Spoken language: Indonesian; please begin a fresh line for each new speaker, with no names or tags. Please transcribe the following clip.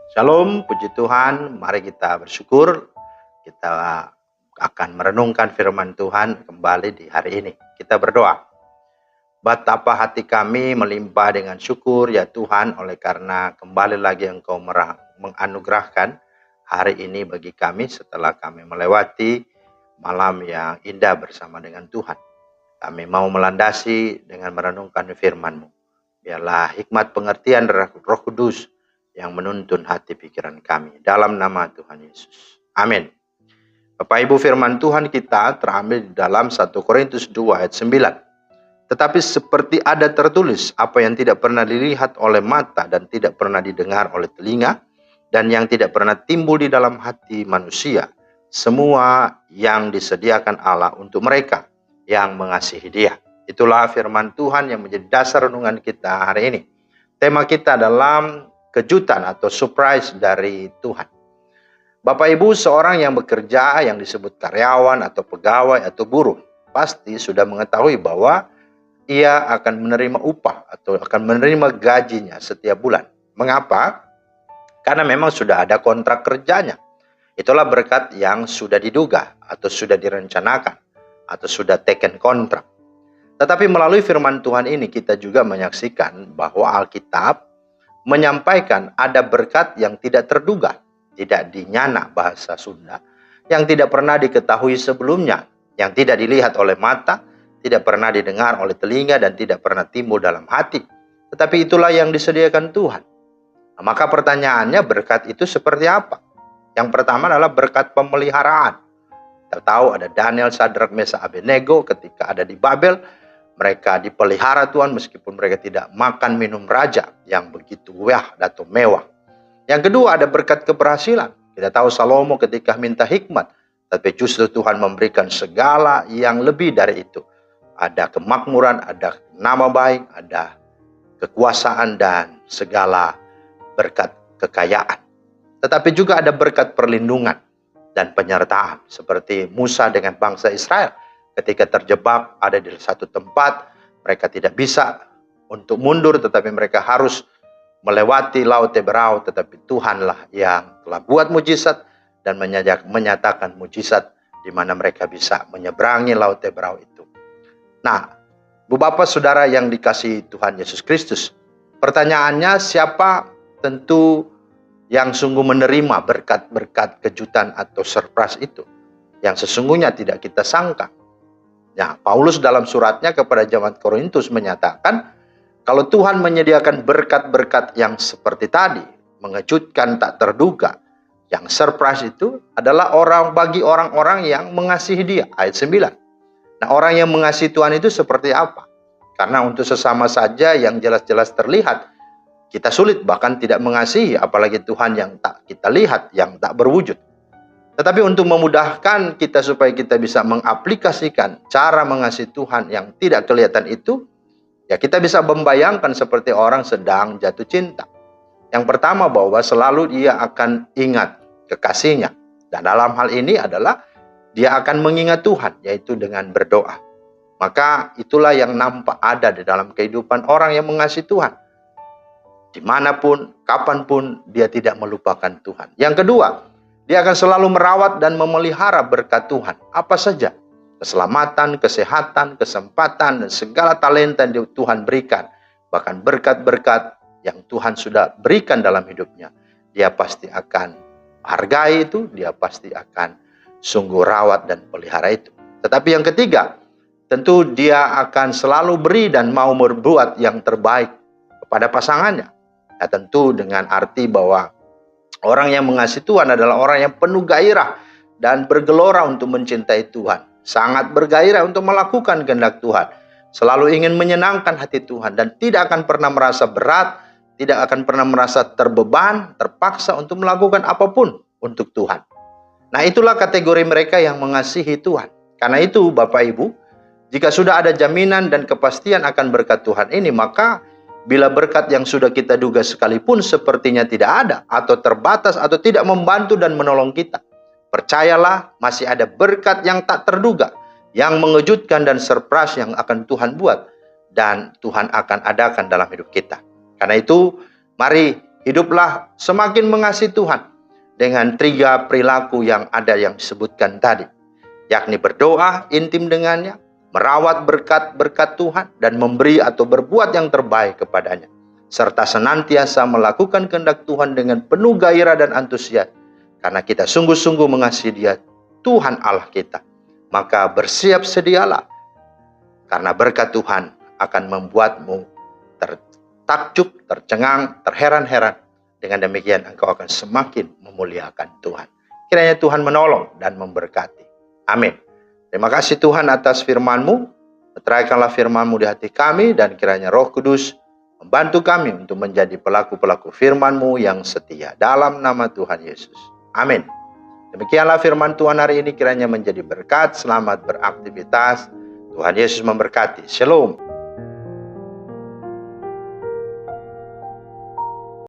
Shalom, puji Tuhan. Mari kita bersyukur. Kita akan merenungkan firman Tuhan kembali di hari ini. Kita berdoa. Betapa hati kami melimpah dengan syukur ya Tuhan, oleh karena kembali lagi Engkau menganugerahkan hari ini bagi kami setelah kami melewati malam yang indah bersama dengan Tuhan. Kami mau melandasi dengan merenungkan firman-Mu. Biarlah hikmat pengertian Roh Kudus yang menuntun hati pikiran kami. Dalam nama Tuhan Yesus. Amin. Bapak Ibu, firman Tuhan kita terambil di dalam 1 Korintus 2 ayat 9. Tetapi seperti ada tertulis, apa yang tidak pernah dilihat oleh mata dan tidak pernah didengar oleh telinga, dan yang tidak pernah timbul di dalam hati manusia, semua yang disediakan Allah untuk mereka yang mengasihi Dia. Itulah firman Tuhan yang menjadi dasar renungan kita hari ini. Tema kita dalam kejutan atau surprise dari Tuhan. Bapak Ibu, seorang yang bekerja yang disebut karyawan atau pegawai atau buruh pasti sudah mengetahui bahwa ia akan menerima upah atau akan menerima gajinya setiap bulan. Mengapa? Karena memang sudah ada kontrak kerjanya. Itulah berkat yang sudah diduga atau sudah direncanakan atau sudah taken kontrak. Tetapi melalui firman Tuhan ini kita juga menyaksikan bahwa Alkitab menyampaikan ada berkat yang tidak terduga, tidak dinyana bahasa Sunda, yang tidak pernah diketahui sebelumnya, yang tidak dilihat oleh mata, tidak pernah didengar oleh telinga, dan tidak pernah timbul dalam hati. Tetapi itulah yang disediakan Tuhan. Nah, maka pertanyaannya, berkat itu seperti apa? Yang pertama adalah berkat pemeliharaan. Kita tahu ada Daniel, Sadrak, Mesak, Abednego ketika ada di Babel. Mereka dipelihara Tuhan meskipun mereka tidak makan minum raja yang begitu atau mewah. Yang kedua ada berkat keberhasilan. Kita tahu Salomo ketika minta hikmat, tapi justru Tuhan memberikan segala yang lebih dari itu. Ada kemakmuran, ada nama baik, ada kekuasaan, dan segala berkat kekayaan. Tetapi juga ada berkat perlindungan dan penyertaan. Seperti Musa dengan bangsa Israel. Ketika terjebak ada di satu tempat, mereka tidak bisa untuk mundur, tetapi mereka harus melewati Laut Teberau. Tetapi Tuhanlah yang telah buat mujizat dan menyatakan mujizat di mana mereka bisa menyeberangi Laut Teberau itu. Nah, Bu Bapak Saudara yang dikasihi Tuhan Yesus Kristus, pertanyaannya siapa tentu yang sungguh menerima berkat-berkat kejutan atau surprise itu, yang sesungguhnya tidak kita sangka. Nah, Paulus dalam suratnya kepada jemaat Korintus menyatakan, kalau Tuhan menyediakan berkat-berkat yang seperti tadi, mengejutkan tak terduga, yang surprise itu adalah bagi orang-orang yang mengasihi Dia, ayat 9. Nah, orang yang mengasihi Tuhan itu seperti apa? Karena untuk sesama saja yang jelas-jelas terlihat, kita sulit bahkan tidak mengasihi, apalagi Tuhan yang tak kita lihat, yang tak berwujud. Tetapi untuk memudahkan kita supaya kita bisa mengaplikasikan cara mengasihi Tuhan yang tidak kelihatan itu, ya kita bisa membayangkan seperti orang sedang jatuh cinta. Yang pertama bahwa selalu dia akan ingat kekasihnya. Dan dalam hal ini adalah dia akan mengingat Tuhan, yaitu dengan berdoa. Maka itulah yang nampak ada di dalam kehidupan orang yang mengasihi Tuhan. Dimanapun, kapanpun, dia tidak melupakan Tuhan. Yang kedua, dia akan selalu merawat dan memelihara berkat Tuhan. Apa saja? Keselamatan, kesehatan, kesempatan, dan segala talenta yang Tuhan berikan. Bahkan berkat-berkat yang Tuhan sudah berikan dalam hidupnya. Dia pasti akan hargai itu, dia pasti akan sungguh rawat dan pelihara itu. Tetapi yang ketiga, tentu dia akan selalu beri dan mau berbuat yang terbaik kepada pasangannya. Ya, tentu dengan arti bahwa orang yang mengasihi Tuhan adalah orang yang penuh gairah dan bergelora untuk mencintai Tuhan. Sangat bergairah untuk melakukan kehendak Tuhan. Selalu ingin menyenangkan hati Tuhan dan tidak akan pernah merasa berat, tidak akan pernah merasa terbeban, terpaksa untuk melakukan apapun untuk Tuhan. Nah, itulah kategori mereka yang mengasihi Tuhan. Karena itu Bapak Ibu, jika sudah ada jaminan dan kepastian akan berkat Tuhan ini, maka bila berkat yang sudah kita duga sekalipun sepertinya tidak ada, atau terbatas, atau tidak membantu dan menolong kita, percayalah masih ada berkat yang tak terduga, yang mengejutkan dan surprise yang akan Tuhan buat, dan Tuhan akan adakan dalam hidup kita. Karena itu, mari Hiduplah semakin mengasihi Tuhan dengan 3 perilaku yang ada yang disebutkan tadi, yakni berdoa intim dengannya, merawat berkat-berkat Tuhan, dan memberi atau berbuat yang terbaik kepadanya, serta senantiasa melakukan kehendak Tuhan dengan penuh gairah dan antusias, karena kita sungguh-sungguh mengasihi Dia, Tuhan Allah kita. Maka bersiap sedialah, karena berkat Tuhan akan membuatmu tertakjub, tercengang, terheran-heran. Dengan demikian engkau akan semakin memuliakan Tuhan. Kiranya Tuhan menolong dan memberkati. Amin. Terima kasih Tuhan atas firman-Mu. Meteraikanlah firman-Mu di hati kami, dan kiranya Roh Kudus membantu kami untuk menjadi pelaku-pelaku firman-Mu yang setia. Dalam nama Tuhan Yesus. Amin. Demikianlah firman Tuhan hari ini, kiranya menjadi berkat. Selamat beraktivitas. Tuhan Yesus memberkati. Shalom.